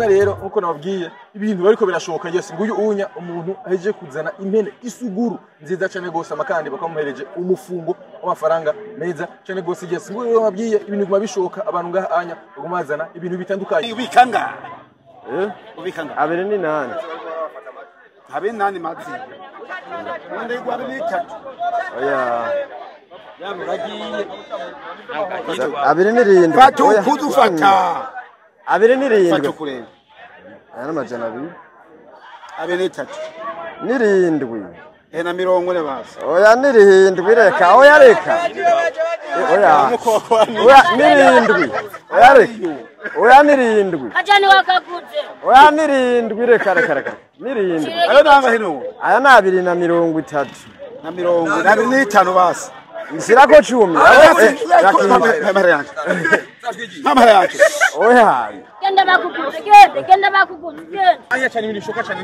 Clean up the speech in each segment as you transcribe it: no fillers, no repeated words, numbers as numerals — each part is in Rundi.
mubona rero nkuko nababwiye ibintu bariko birashoka yese nguyu unya umuntu aheje kuzana impene isuguru nziza cyane gose amakandi bakamuhereje umufungo w'amafaranga meza cyane gose yese nguyu nababwiye ibintu guma bishoka abantu ngaha anya bagumazana ibintu bitandukanye ubikanga ubikanga abiri ni nani habe nani matsi wende igwari bitatu oya yamuragiye abiri ni rindwi fatu kudufata abiri ni rindwi fatu kureba aya n'amajana abiri abiri bitatu ni rindwi na 40 basi oya ni rindwi reka oya reka oya ni rindwi oya reka oya ni rindwi ajani wakakuze oya ni rindwi reka ni rindwi ayo nanga hino aya ni 230 na 25 basi Nisirako 10 Mama yake oya genda bakukuze genda bakukuze aya cyane ibintu bishoka cyane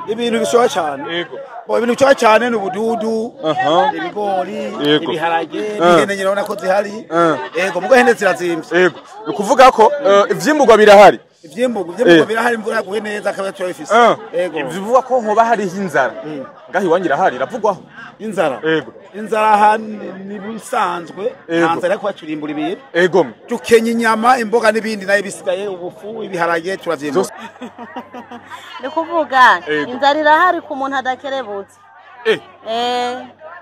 ibintu bishoka cyane yego bo ibintu bishoka cyane n'ubududu ibigori ibiharage n'ihene nyine ubona ko zihari yego mugo hene zirazimvye yego ukuvuga ko ivyimburwa birahari ivyimburwa birahari imvura yaguye neza akaba tuyifise yego bivuga ko hoba hari hinzara ngahi wangira hari ravugwaho inzara yego inzara ni bisanzwe hanzara ko baturimbura ibintu yego tukenya inyama imboga n'ibindi nayo bisigaye ubufu ibiharage turavyimba ni kuvuga inzara irahari ku muntu adakerebutse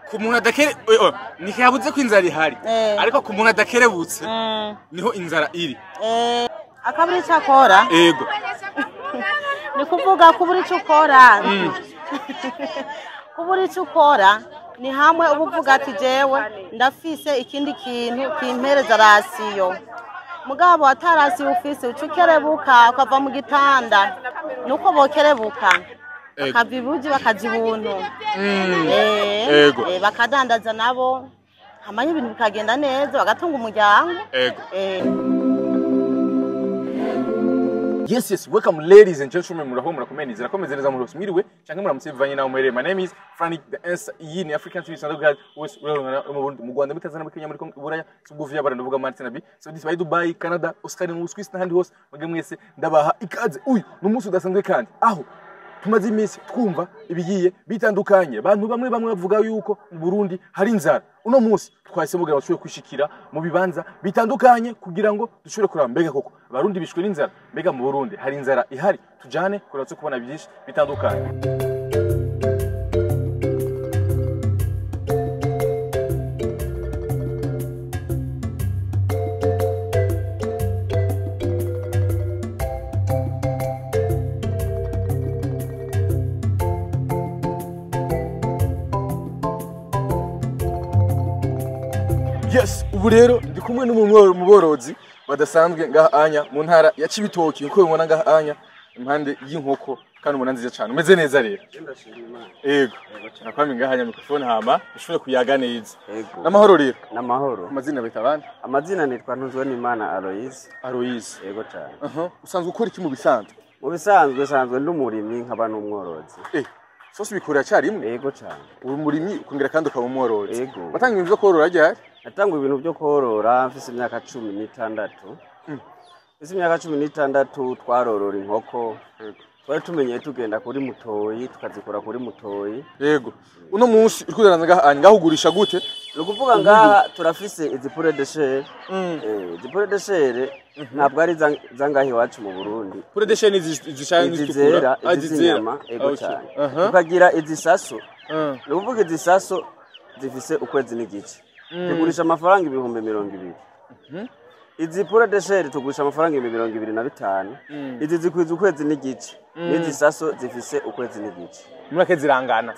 ku muntu adakere ni yabuze ko inzara ihari ariko ku muntu adakerebutse niho inzara iri akaburi cyakora yego ni kuvuga kuburi cyukora kuburi cyukora ni hamwe ubuvuga ati jewe ndafise ikindi kintu kimpereza rasiyo mugabo atarasi ufise ucukerebuka ukava mu gitanda nuko bokerebuka akavibuji bakajibuntu yego bakadandaza nabo hamanye ibintu bikagenda neza bagatunga umuryango yego Yes, welcome ladies and gentlemen, murakomeye zirakomeze neza muri mwiriwe cyangwa muramutse nawe mwereye. My name is Frank the Answer. Iyi ni African TV Standard wese urarungana mu Rwanda mutazana muri Kenya muri Buraya subuvya bara ndavuga Martin B. So this by Dubai, Canada, Oscar mu Swiss n'ahandi hose mwege mwese ndabaha ikaze. Uyu n'umunsi udasanzwe kandi aho tumaze iminsi twumva ibigiye bitandukanye abantu bamwe bavuga yuko mu Burundi hari inzara. Uno munsi twahisemo kugira bashobore kwishikira mu bibanza bitandukanye kugira ngo dushobore kuraba mbega koko abarundi bishwe n'inzara mbega mu Burundi hari inzara ihari tujane kuratse kubona byinshi bitandukanye. Yes, ubu rero ndi kumwe n'umuborozi badasanzwe ngaha anya mu ntara ya Cibitoki uko ubona ngaha anya impande y'inkoko kandi ubona nziza cyane umeze neza rero. Yego. Nakwami ngaha anya mikrofone hama ushobore kuyaga neza. Yego. Namahoro rero. Namahoro. Amazina bita bande? Amazina nitwa Ntuzwenimana Aloise. Aloise. Yego cyane. Usanzwe ukora iki mu bisanzwe? Mu bisanzwe ndumurimyi nkaba n'umworozi. Sose bikora cyari imwe? Yego cyane. Uri murimyi ukongera kandi ukaba umworozi. Yego. Batanga ibintu byo korora ryari? Natanga ibintu byo korora mfise imyaka 16. Mfise imyaka 16 twarorora inkoko. Twari tumenye tugenda kuri mutoyi tukazikora kuri mutoyi. Yego. Uno munsi urikudanza ngaho ugurisha gute? Nukuvuga ngaha turafise izipure de chair. Izipure de chair ntabwo ari zangahi wacu mu Burundi. Pure de chair izishanye zitukura, izizama ego cyane. Tukagira izisaso. Nukuvuga izisaso zifise ukwezi n'igice. Tugurisha amafaranga ibihumbi 200. Izi pure de chair tugurisha amafaranga 225. Izi zikwiza ukwezi n'igice. Izi saso zifise ukwezi n'igice. Murake zirangana.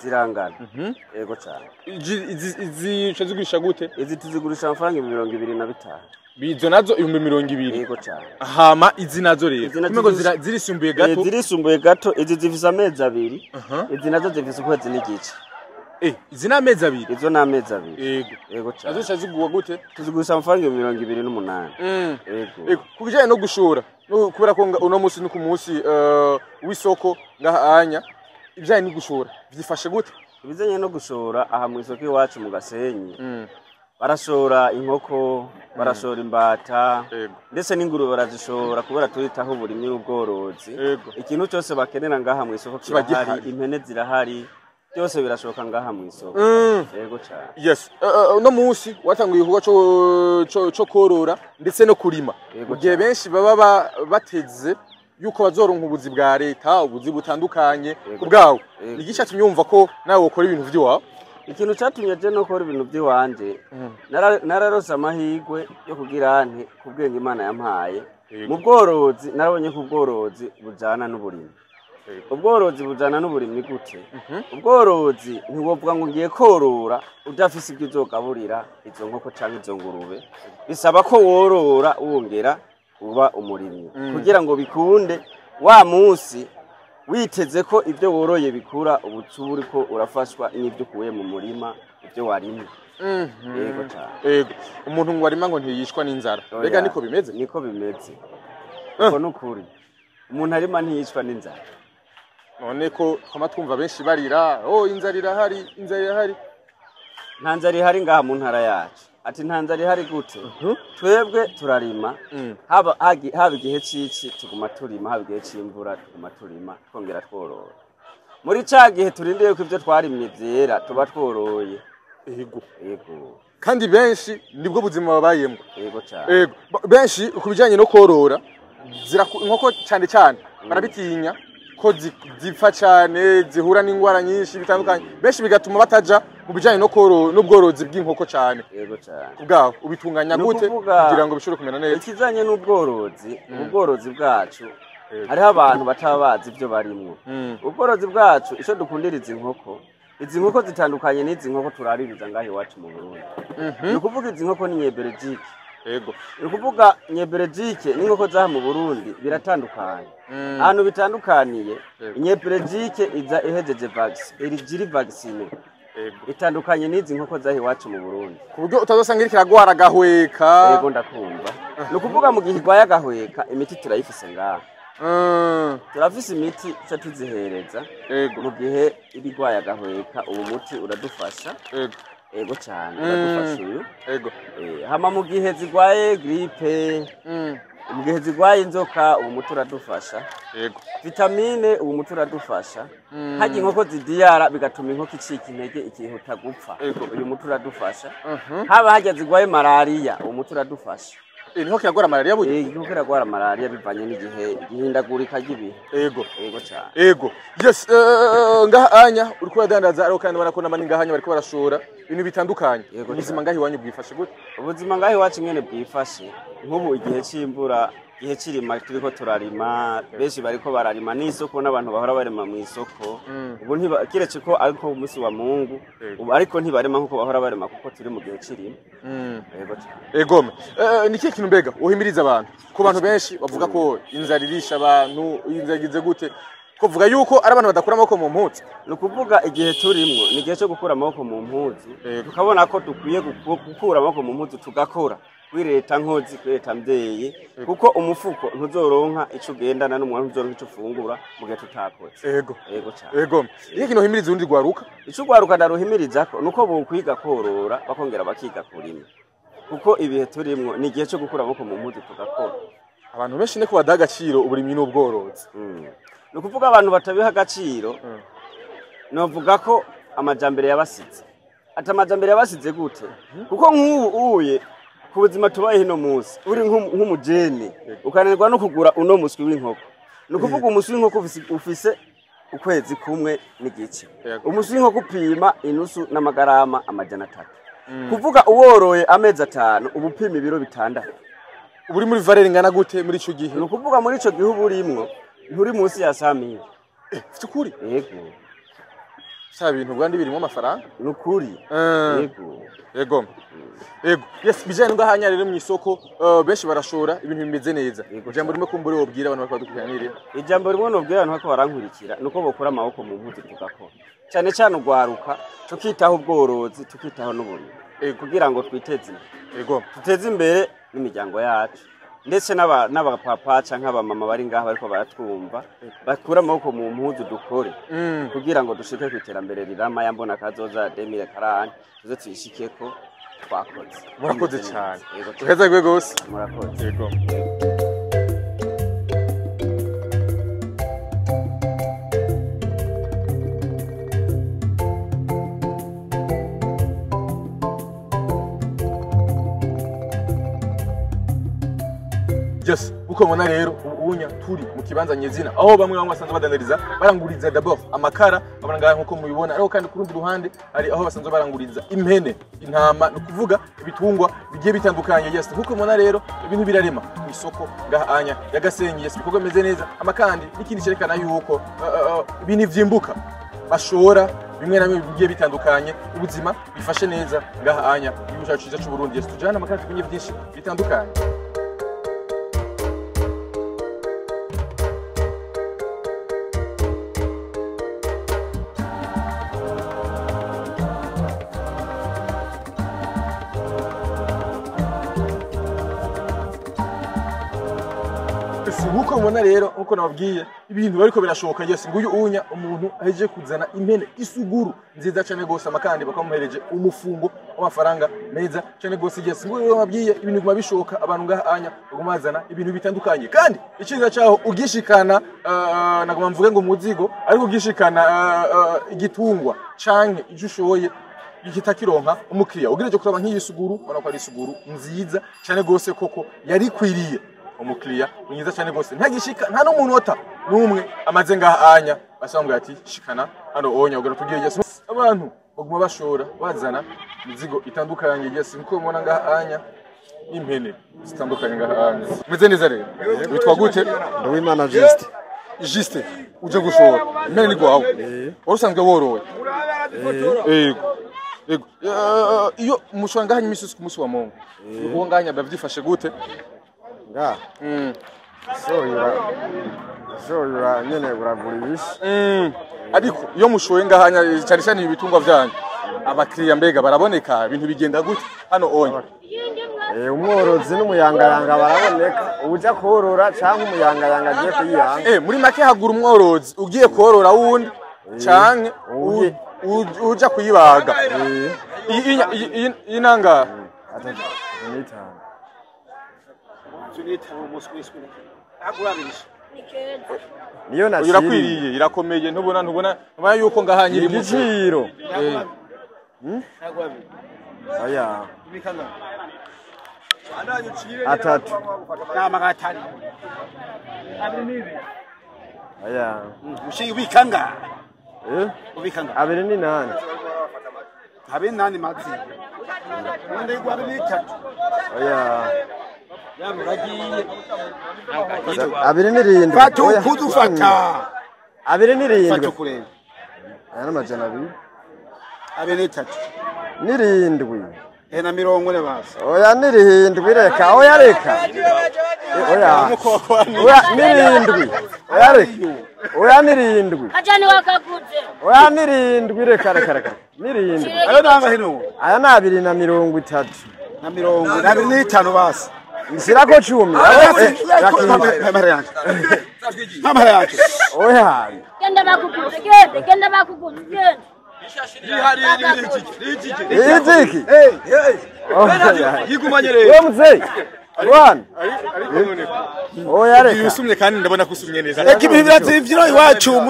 Yego cyane. Izi zigurisha gute? Izi tuzigurisha amafaranga 225. Bizo nazo 220. Yego cyane. Hama izi nazo rero. Kumego zirisumbuye gato. Zirisumbuye gato izi zifise amezi 2. Izi nazo zifise ukwezi n'igice. Izi na amezi 2. Izo na amezi 2. Yego. Yego cyane. Nazo ziguwa gute? Tuzigurisha amafaranga 228. Yego. Kubijanye no gushora. Kubera ko uno munsi ni ku munsi w'isoko ngaha anya. Ibijanye no gushora. Byifashe gute? Ibijanye no gushora aha mu isoko iwacu mu Gasenyi. barashora inkoko barashora imbata Yego. ndetse n'ingurube barazishora kubera turitaho uburimyi n'ubworozi Yego. ikintu cyose bakenera ngaha mu isoko Kiba kirahari gihari. impene zirahari byose birashoka ngaha mu isoko yego cyane Yes. No munsi watanguye igikorwa cyo korora ndetse no kurima. Yego Mugihe benshi baba bateze yuko bazoronka ubuzi bwa leta, ubuzi butandukanye kubwawe. Yego. Igice cyumva ko nawe ukora ibintu by'iwawe. ikintu cyatumye je no gukora ibintu by'iwanje nararose amahirwe yo kugira nti kubwenge Imana yampaye mu bworozi narabonye ko ubworozi bujana n'uburimyi ubworozi bujana n'uburimyi gute ubworozi ntiwovuga ngo ngiye korora udafise ibyo uzogaburira izo nkoko canke izo ngurube bisaba ko worora wongera uba umurimyi kugira ngo bikunde wa munsi witeze ko ibyo woroye bikura ubucubu uriko urafashwa n'ibyo ukuye mu murima ibyo warimye yego cyane Yego. Umuntu ngo arima ngo ntiyishwa n'inzara. Mbega niko bimeze? niko bimeze uko nukuri umuntu arima ntiyicwa n'inzara None ko twama twumva benshi barira, inzara irahari, inzara irahari. nta nzara ihari ngaha mu ntara yacu ati nta nzara ihari gute twebwe turarima haba igihe c'ici tuguma turima haba igihe c'imvura tuguma turima twongera tworora muri ca gihe turindiye ko ibyo twarimye vyera tuba tworoye Yego. yego Kandi benshi nibwo buzima babayemo. yego cyane Yego. Benshi kubijanye no korora inkoko cyane cyane barabitinya ko zipfa cyane zihura n'ingwara nyinshi bitandukanye benshi bigatuma bataja mu bijanye n'ubworozi bw'inkoko cyane. yego cyane Kubwaho ubitunganya gute kugira ngo bishobore kumera neza? ikizanye n'ubworozi ubworozi bwacu hariho abantu bataba bazi ibyo barimwo ubworozi bwacu ico dukundiriza izi nkoko zitandukanye n'izi nkoko turaririza ngaho iwacu mu Burundi ni ukuvuga izi nkoko ni nyeberejike Yego. ni ukuvuga nyeberejike n'inkoko zaha mu Burundi biratandukanye ahantu bitandukaniye nyeberejike iza ihejeje iri vaccine itandukanye n'izi nkoko zaha iwacu mu Burundi Ku buryo utazosanga iriko iragwara agahweka. yego ndakumva ni ukuvuga mu gihe igwaye agahweka imiti turayifise ngaha turafise imiti ica tuzihereza mu gihe ibigwaye agahweka ubu muti uradufasha yego cyane uradufasha uyu hama mu gihe zigwaye gripe mu gihe zigwaye inzoka ubu muti uradufasha vitamine ubu muti uradufasha harya inkoko zidiyara bigatuma inkoko icika intege ikihuta gupfa uyu muti uradufasha haba harya zigwaye malariya ubu muti uradufasha Niho kiragwara malaria buryo? Niho kiragwara malaria bivanye n'igihe gihindagurika ry'ibihe. Yego cyane. Yego. Yes, ngaha anya uriko uradandaza ariko kandi barakona mani ngaha anya bariko barashora ibintu bitandukanye. Ubuzima ngahi wanyu bwifashe gute? Ubuzima ngahi wacu nyene bwifashe nk'ubu igihe c'imvura igihe cirima turiko turarima benshi bariko bararima n'isoko n'abantu bahora barema mu isoko ubu kiretse ko ariko umunsi wa Mungu ubu ariko ntibarema nkuko bahora barema kuko turi mu gihe cirima. Yego cyane. Yego. Niki kintu mbega uhimiriza abantu ku bantu benshi bavuga ko inzara irisha abantu inzagize gute ko vuga yuko ari abantu badakura amaboko mu mpuzu no kuvuga igihe turimwo ni igihe cyo gukura amaboko mu mpuzu tukabona ko dukwiye gukura amaboko mu mpuzu tugakora kwireta nkozi kwireta mvyeyi kuko umufuko ntuzoronka ico ugendana n'umuntu ntuzoronka ico ufungura mu gihe tutakoze. Yego cyane. Yego. Iyo kintu uhimiriza undi gwaruka ico gwaruka ndaruhimiriza ko nuko bokwiga korora bakongera bakiga kurima kuko ibihe turimwo ni igihe cyo gukura amaboko mu mpuzu tugakora. Abantu benshi ne ko badaha agaciro uburimyi n'ubworozi. Ni ukuvuga abantu batabiha agaciro novuga ko amajambere yabasize ati amajambere yabasize gute kuko nk'ubu uye ku buzima tubaye hino munsi uri nk'umujene ukananirwa no kugura uno muswi w'inkoko ni ukuvuga umuswi w'inkoko ufise ukwezi kumwe n'igice umuswi w'inkoko upima inusu n'amagarama 300 kuvuga uworoye amezi 5 ubupima ibiro 6 uburi muri valeur ingana gute muri ico gihe ni ukuvuga muri ico gihe uburimwo nturi munsi ya 100,000 fikuri yego sha bintu bwandi birimo amafaranga nukuri yego yes bijanye ngahanya rero mu isoko benshi barashora ibintu bimeze neza ijambo rimwe kumbure wobwira abantu bakadukwiranire ijambo rimwe nobwira abantu bako barankurikira nuko bokora amaboko mu mpuzu tugakora cyane cyane ugwaruka tukitaho ubworozi tukitaho n'uburimyi kugira ngo twiteze tuteze imbere n'imiryango yacu ndetse n'abapapa canke abamama bari ngaha bariko baratwumva bakura amaboko mu mpuzu dukore kugira ngo dushike ku iterambere rirama yambona kazoza 2040 tuze tuyishikeko twakoze. murakoze cyane tuheza gwe gose Murakoze. yego Yes, uko mona rero ubunya turi mu kibanza nyezina aho bamwe basanzwe badandariza baranguriza d'abord amakara abananga nkuko mubibona ariko kandi kurundi ruhande ari aho basanzwe baranguriza impene intama no kuvuga ibitungwa bigiye bitandukanye. Yes, uko mona rero ibintu birarema mu isoko ngahanya ya Gasenyi. Yes, bikorwa meze neza amakandi n'ikindi cerekana yuko ibintu vyimbuka bashora bimwe na bimwe bigiye bitandukanye ubuzima bifashe neza ngahanya igihugu cyacu cyiza cy'u Burundi. Yes, tujana amakandi binye byinshi bitandukanye. Nkuko mubona rero nkuko nababwiye ibintu bariko birashoboka. Yes, nguyu unya umuntu aheje kuzana impene isuguru nziza cyane gose amakandi bakamuhereje umufungo w'amafaranga meza cyane gose. Yes, nguyu nababwiye ibintu guma bishoboka abantu ngahanya bagumazana ibintu bitandukanye kandi iciza cyaho ugishikana nagoma mvuge ngo muzigo ariko ugishikana igitungwa canke ijushoye igitakironka umukiriya ugireje kuraba nk'iyisuguru ubona ko ari isuguru nziza cyane gose koko yari kwiriye umukiriya mwiza cyane gose ntagishika nta no munota numwe amaze ngahanya basambwa ati shikana hano onya ugera tugiye. Yes, abantu baguma bashora bazana mizigo itandukanye. Yes, nko mubona ngahanya impene zitandukanye ngahanya meze neza rero witwa gute? Ndawimana Juste uje gushora impene ni gwawe urusanzwe worowe yego iyo mushora ngahanya imisi ku musi wa Mungu uwo ngahanya bavyifashe gute? nga soyura nyene uragurisha ariko iyo mushoye ngahanya cyane cyane ibitungwa byanyu abakiriya mbega baraboneka ibintu bigenda gute hano onye? Umworozi n'umuyangayanga baraboneka uja korora canke umuyangayanga agiye kuyiranga. Muri make hagura umworozi ugiye korora wundi canke uja kuyibaga inanga niyo nashiri irakwiriye irakomeye ntubona yuko ngahanya iri mu giciro aya atatu n'amagatari aya ushinga ubikanga ubikanga abiri ni nani abiri nani mazi wende igwari n'itatu aya yamuragiye abiri n'irindwi fatu kudufata abiri n'irindwi fatu kureba aya n'amajana abiri abiri n'itatu n'irindwi na 40 basi oya n'irindwi reka oya reka oya n'irindwi oya reka oya n'irindwi ajani wakaguze oya n'irindwi reka n'irindwi ayo nanga hino aya na 230 na 50 basi nsirako 10 Mama yake oya genda bakuguze genda bakuguze genda Iziki yigumanye rero we muzee Bwana oya reka yusumye kandi ndabona kusumye neza reka ibintu birazivyiro iwacu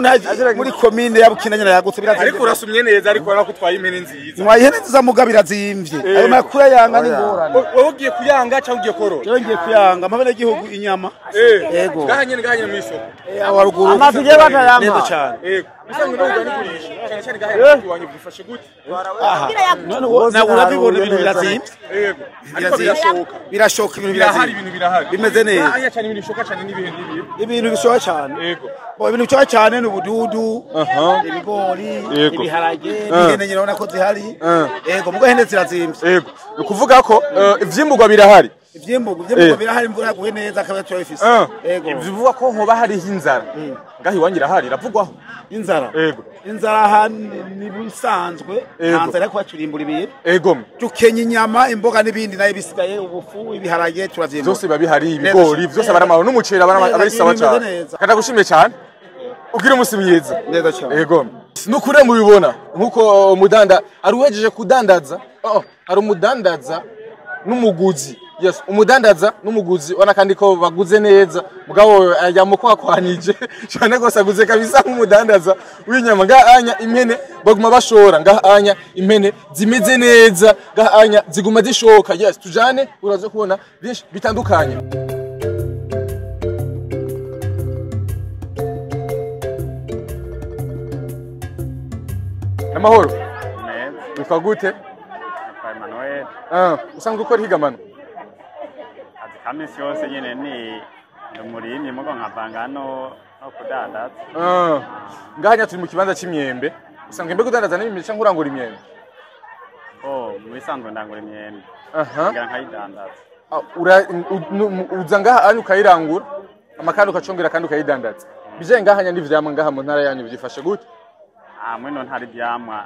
muri commune ya Bukinanyana yagutse birazimvye ariko urasumye neza ariko urabona ko twaye impene nziza mwaye neza muga birazimvye ayo makuru yanga ni ngorane wowe ugiye kuyanga cyangwa ugiye korora yo ngiye kuyanga amabene gihugu inyama yego gahanye mu isoko awaruguru amafige batayama neza cyane yego bisanzwe no kugurisha cyane cyane gahanye iwanyu bifashe gute na urabibona ibintu birazimvye yego ariko birashoka ibintu birahari birazimvye bimeze neza aya cyane ibintu bishoka cyane ibintu bishoka cyane yego ibintu bishoka cyane ni ubududu ibigori ibiharage n'ihene nyine urabona ko zihari yego mugo hene zirazimvye yego ukuvuga ko ivyimburwa birahari ivyimburwa birahari imvura yaguye neza akaba turabifise yego bivuga ko hoba hari inzara ngahi wangira hari iravugwaho inzara yego inzara ni bisanzwe hanzara ko baturimbura ibintu yego tukenya inyama imboga n'ibindi nayo bisigaye ubufu ibiharage turavyimba byose babihari ibigori byose baramahoro n'umuceri abari sawa cyane kandi gushimye cyane ugira umunsi mwiza neza cyane yego yes nukure mubibona nkuko umudanda aruhejeje kudandaza hari umudandaza n'umuguzi yes umudandaza n'umuguzi wana kandi ko baguze neza mugabo yamukwankwanije cyane gose aguze kabisa nk'umudandaza w'inyama ngahanya impene baguma bashora ngahanya impene zimeze neza ngahanya ziguma zishoka yes tujane urazo kubona byinshi bitandukanye Amahoro witwa gute Emmanuel usanzwe ukora higamano kamisi yose nyene ni umurimyi mugo nkavanga no kudandaza ngahanya turi mu kibanza c'imyembe usanzwe mbe kudandaza n'imyembe cyangwa urangura imyembe mubisanzwe ndangura imyembe nkayidandaza uza ngahanya ukayirangura amakandi ukacongera kandi ukayidandaza bije ngahanya n'ivyamwa ngaha mu ntara yanyu byifashe gute mwino ntari byamwa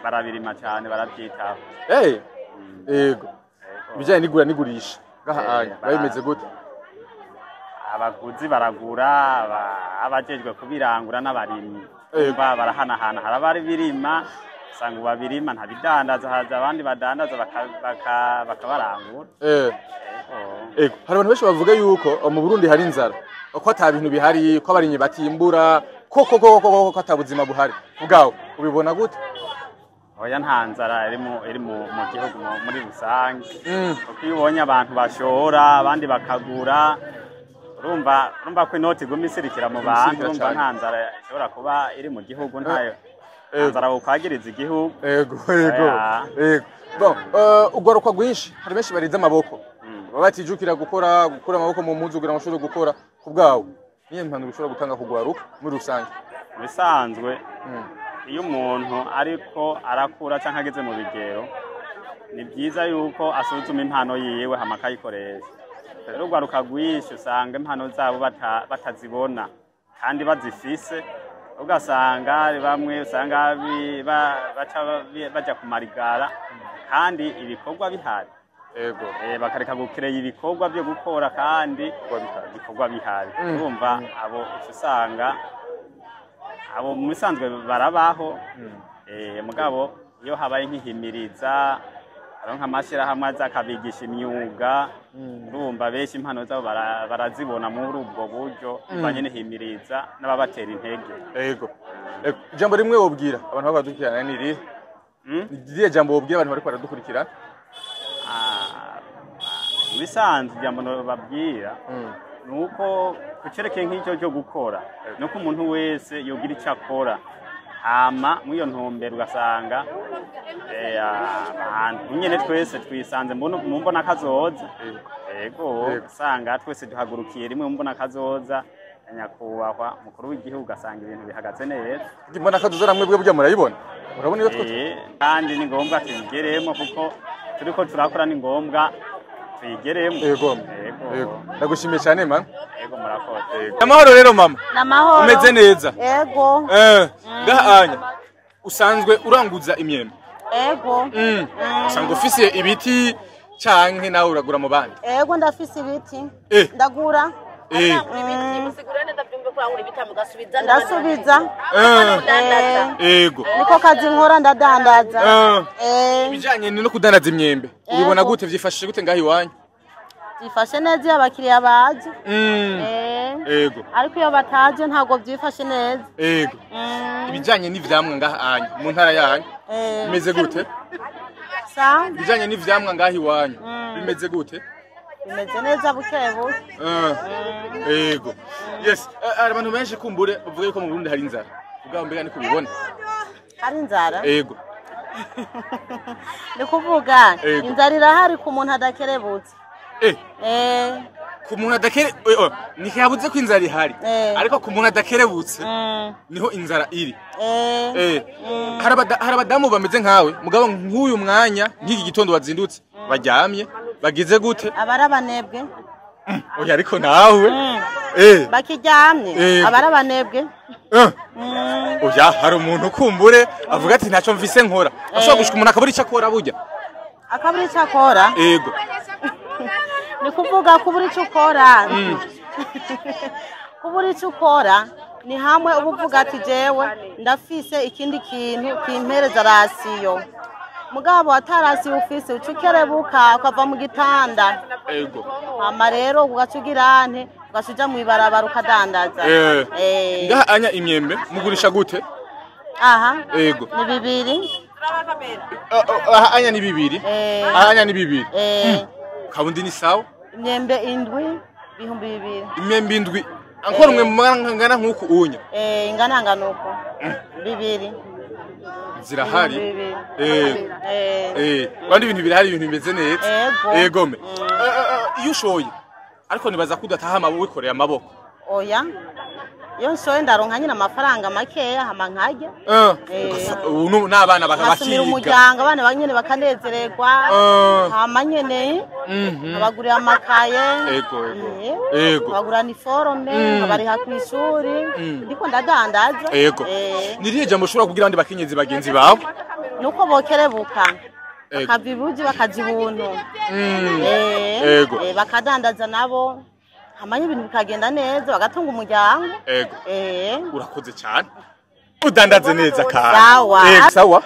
barabirima cyane barabyitaho yego bijanye n'igura n'igurisha ngahanya bayimeze gute abaguzi baragura abajejwe kubirangura n'abarimyi barahanahana harabari birima usanga babirima ntabidandaza haza abandi badandaza bakabarangura hari abantu benshi bavuga yuko mu Burundi hari inzara ko ata bintu bihari ko abarimyi batimbura koko atabuzima buhari ubwawe ubibona gute oya nta nzara iri mu gihugu muri rusange kuko iyo ubonye abantu bashora abandi bakagura urumva ko inoti iguma isirikira mu bantu urumva nta nzara ishobora kuba iri mu gihugu ntayo nzara ukwagiriza igihugu yego bon ugaruka gwinshi hari benshi bariza amaboko baba batijukira gukora amaboko mu mpuzu kugira ngo bashobore gukora ku bwawe niyo mpanuro ushobora gutanga kugwaruka muri rusange bisanzwe iyo umuntu ariko arakura cyangwa ageze mu bigero ni byiza yuko asuzuma impano yiwe hama akayikoresha rero ugwaruka gwinshi usanga impano zabo batazibona kandi bazifise ugasanga bamwe usanga baja kumarigara kandi ibikorwa bihari ego bakareka gukireye ibikorwa byo gukora kandi ibikorwa bihari urumva abo usanga abo musanzwe barabaho mugabo iyo habaye nk'ihimiriza aronka amashirahamwe azakabigisha imyuga urumva benshi impano zabo barazibona muri ubwo buryo banye n'ihimiriza n'ababatera intege ego ijambo rimwe wobwira abantu babadukurikirana ni iri iriya jambo wobwira abantu bari baradukurikirana bisanzwe ijambo babwira nuko kucerekeye nk'icyo cyo gukora nuko umuntu wese yogira icyo akora hama mw'iyo ntumbero ugasanga abantu nyene twese twisanze mu mbona kazoza yego usanga twese duhagurukiye rimwe mu mbona kazoza nyakubahwa mukuru w'igihugu ugasanga ibintu bihagaze neza mbona kazoza namwe bwe burya murayibona murabona iyo twese kandi ni ngombwa tubigeremo kuko turiko turakora ni ngombwa tuyigeremo yego ndagushimiye cyane mama yego murakoze amahoro rero mama namahoro umeze neza yego ngahanya usanzwe uranguza imyembe yego usanzwe ufise ibiti canke nawe uragura mu bandi yego ndafise ibiti ndagura ndasubiza yego niko kazi nkora ndadandaza ibijanye no kudandaza imyembe ubibona gute vyifashije gute ngaho iwanyu byifashe neza iyo abakiriya baje yego ariko iyo bataje ntabwo byifashe neza yego ibijanye n'ivyamwa ngahanya mu ntara yanyu bimeze gute ibijanye n'ivyamwa ngaho iwanyu bimeze gute bimeze neza bukebuke yego yes abantu benshi kumbure bavuga yuko mu Burundi hari inzara ubwa mbega niko bibona hari inzara yego ni kuvuga inzara irahari ku muntu adakerebutse ku muntu ntiyabuze ko inzara ihari ariko ku muntu adakerebutse niho inzara iri hari abadamu bameze nkawe mugabo nk'uyu mwanya nk'iki gitondo wazindutse baryamye bagize gute abarabanebwe oya ariko nawe bakiryamye abarabanebwe oya hari umuntu kumbure avuga ati ntacyo mvise nkora ashobora gushika umuntu akabura icyo akora burya akabura icyo akora yego ni kuvuga kubura icyo ukora kubura icyo ukora ni hamwe ubuvuga ati jewe ndafise ikindi kintu kimpereza rasiyo mugabo atarasiyo ufise ucukerebuka ukava mu gitanda ego hama rero ugacugira nte ugashuja mu ibarabara ukadandaza ngaha anya imyembe mugurisha gute aha ego ni bibiri aha anya ni bibiri aha anya ni bibiri kabundi ni sawa imyembe indwi bihumbi bibiri imyembe indwi ankora umwe mangana nkuko unya ingana nuko bibiri zirahari kandi ibintu birahari ibintu bimeze neza egome iyo ushoye ariko nibaza ko udataha amaboko wikoreye amaboko oya iyo nshoye ndaronka nyine amafaranga makeya hama nkajya n'abana bakabakiga umuryango abana banyene bakanezererwa hama nyene abagurira amakaye abagurira niforome abariha ku ishuri ndiko ndadandaza niriye jambo ushobora kugira abandi bakenyezi bagenzi bawe nuko bokerebuka bakava ibuji bakaja ubuntu bakadandaza nabo hamanye ibintu bikagenda neza bagatunga umuryango urakoze cyane udandaze neza kandi sawa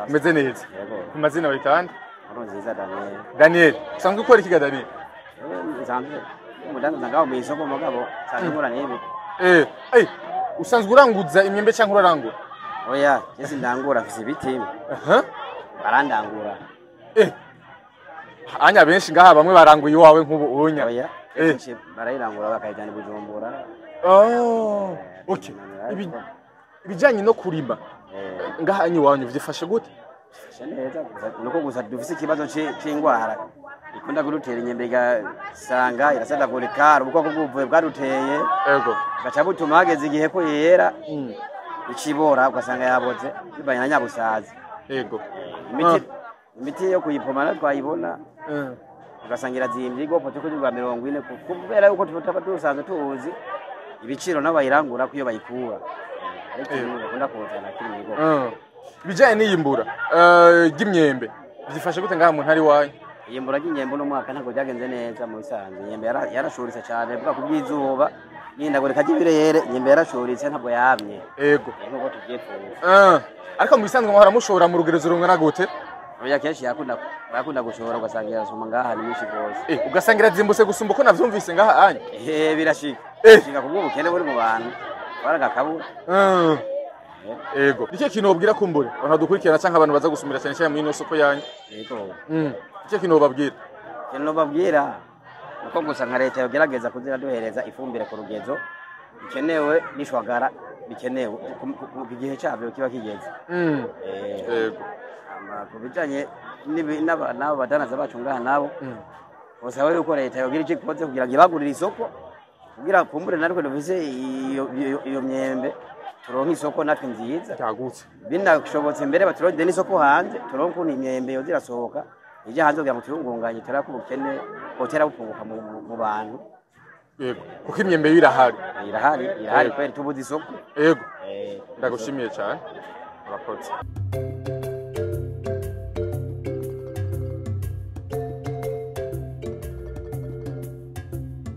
umeze neza ku mazina witande nziza Daniel usanzwe ukora iki Daniel umudandaza ngaho mu isoko mugabo sanzwe nkora nibi usanzwe uranguza imyembe cyangwa urarangura oya yesi ndangura afise ibiti barandangura anya benshi ngaha bamwe baranguye iwawe nk'ubu unya oya barayirangura bakayijyana Bujumbura okay ibijyanye no kurima ngaha anyi wanyu byifashe gute neza nuko gusa dufise ikibazo c'ingwara ikunda gutera inyembe igasanga irasadagurika ubukoko bw'ubuvuye bwaruteye gaca butuma hageze igihe ko yera ikibora ugasanga yaboze bibanye na nyabusazi imiti yo kuyipoma twayibona ugasangira zimbi igopo cyo kugura 40 kubera yuko tutaba dusanzwe tuzi ibiciro n'abayirangura kuyo bayikura ariko bakunda kuzana kiri mu igopo bijanye n'iyimbura ry'imyembe byifashe gute ngaha mu ntari wayo iyimbura ry'imyembe no mwaka ntago byagenze neza mu bisanzwe imyembe yarashuritse cyane bwa kubyizuba n'indagurika ry'ibirere imyembe yarashuritse ntabwo yamye nuko tugyefuza ariko mu bisanzwe mwahora mushora mu rugerezo rungana gute oya kenshi yakunda gushora ugasanga yarasoma ngaha ni myinshi gose ugasangira zimbuse gusumba ko navyumvise ngaha anya birashika shika kubwo bukene buri mu bantu baragakabura nicyo kintu wabwira kumbure abantu dukurikirana cyangwa abantu baza gusumira cyane cyane muri ino soko yanyu nicyo kintu wababwira nuko gusa nka leta yogerageza kuzira duhereza ifumbire ku rugezo bikenewe n'ishwagara bikenewe ku gihe cyabyo kiba kigeze kubijanye n'abo badanaza bacu ngaha nabo bose aho yuko leta yogira icyo ikoze kugira ngo ibagurire isoko kugira kumbure natwe dufise iyo myembe turonka isoko natwe nziza cyagutse binashobotse mbere baturonde n'isoko hanze turonka ukuntu imyembe yo zirasohoka ijya hanze kugira ngo tuyungunganye tera ko ubukene hotera bupunguka mu bantu kuko imyembe irahari kweri tubuze isoko ndagushimiye cyane abakozi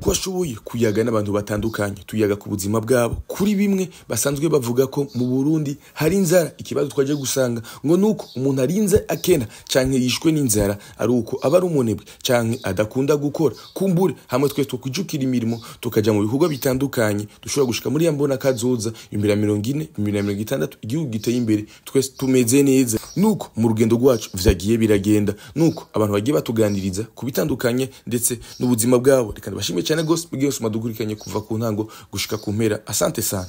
twashoboye kuyaga n'abantu batandukanye tuyaga ku buzima bwabo kuri bimwe basanzwe bavuga ko mu Burundi hari inzara ikibazo twaje gusanga ngo nuko umuntu arinze akena canke yishwe n'inzara ari uko aba ari umunebwe canke adakunda gukora kumbure hamwe twe tukujukira imirimo tukaja mu bikorwa bitandukanye dushobora gushika muri yambona kazoza 2040 2060 igihugu giteye imbere twese tumeze neza nuko mu rugendo rwacu vyagiye biragenda nuko abantu bagiye batuganiriza ku bitandukanye ndetse n'ubuzima bwabo reka bashimye cyane gose mugiye usoma dukurikanye kuva ku ntango gushika ku mpera asante sana